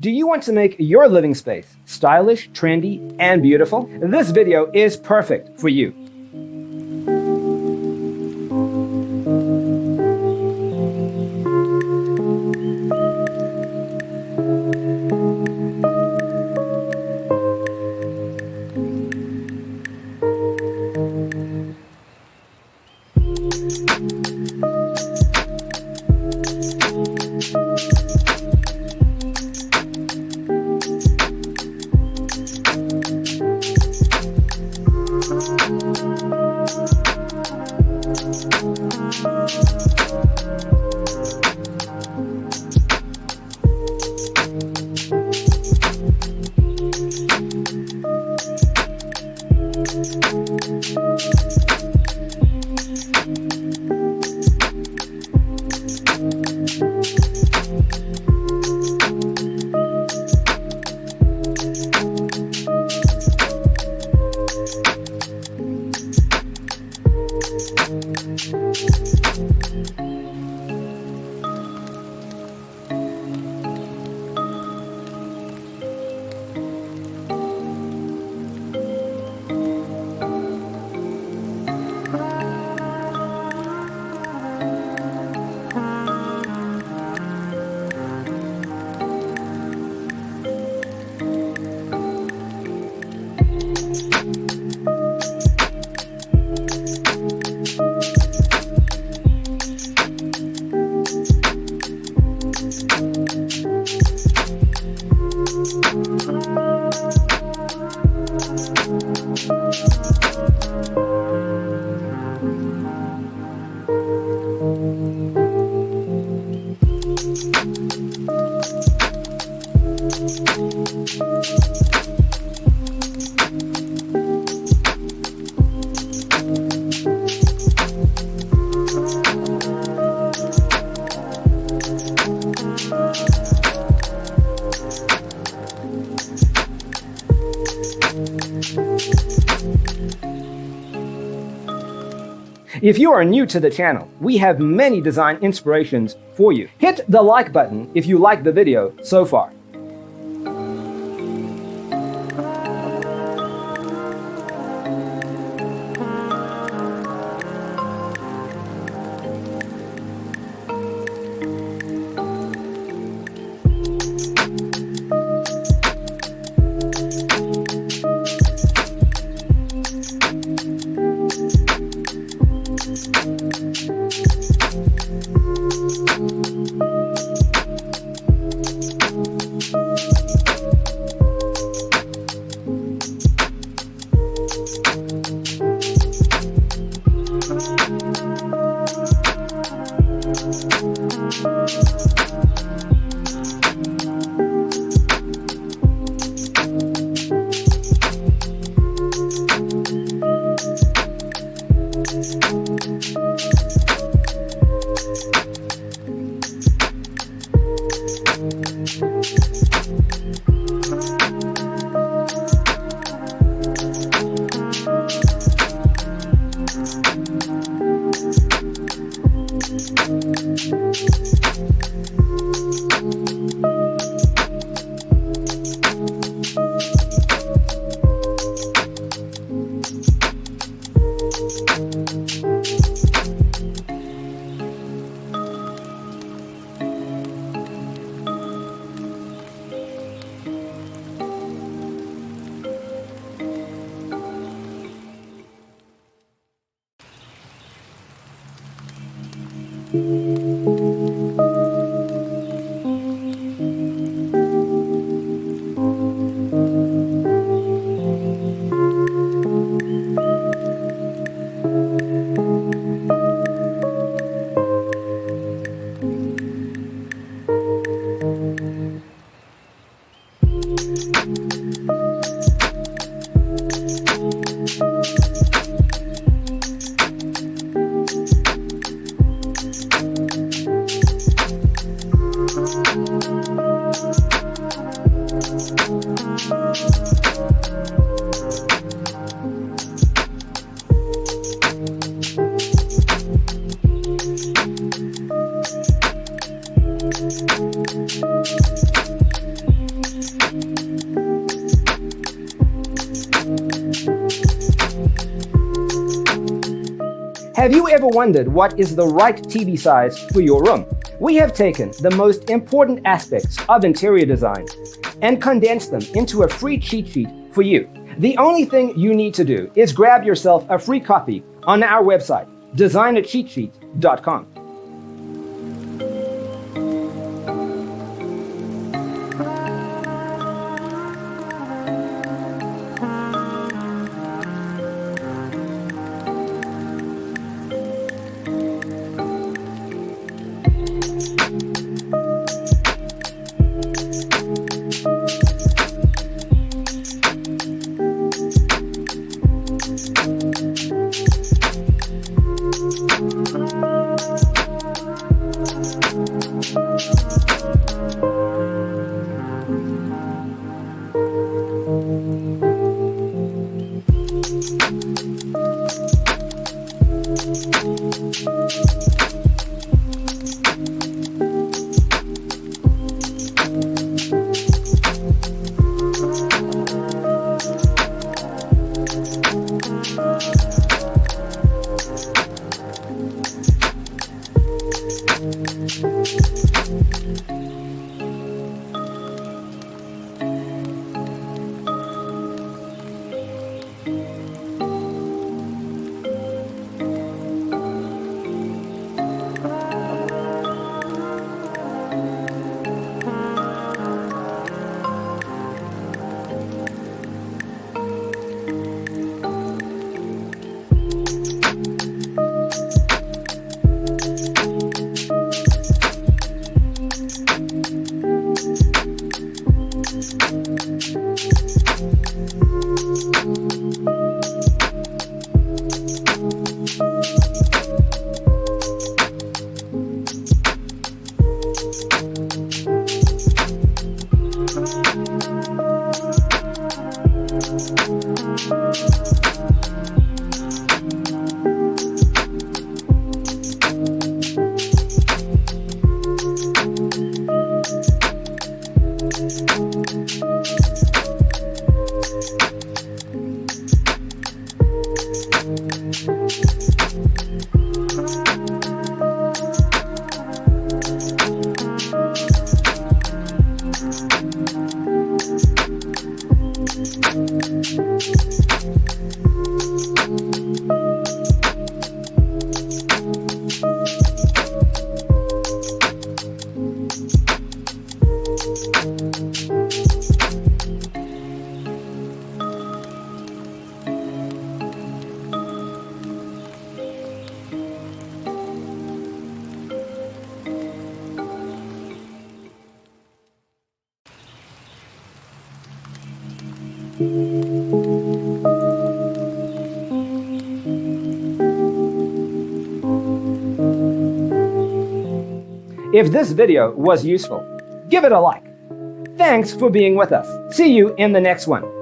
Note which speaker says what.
Speaker 1: Do you want to make your living space stylish, trendy, and beautiful? This video is perfect for you. If you are new to the channel, we have many design inspirations for you. Hit the like button if you like the video so far. Have you ever wondered what is the right TV size for your room? We have taken the most important aspects of interior design and condensed them into a free cheat sheet for you. The only thing you need to do is grab yourself a free copy on our website, designercheatsheet.com. If this video was useful, give it a like. Thanks for being with us. See you in the next one.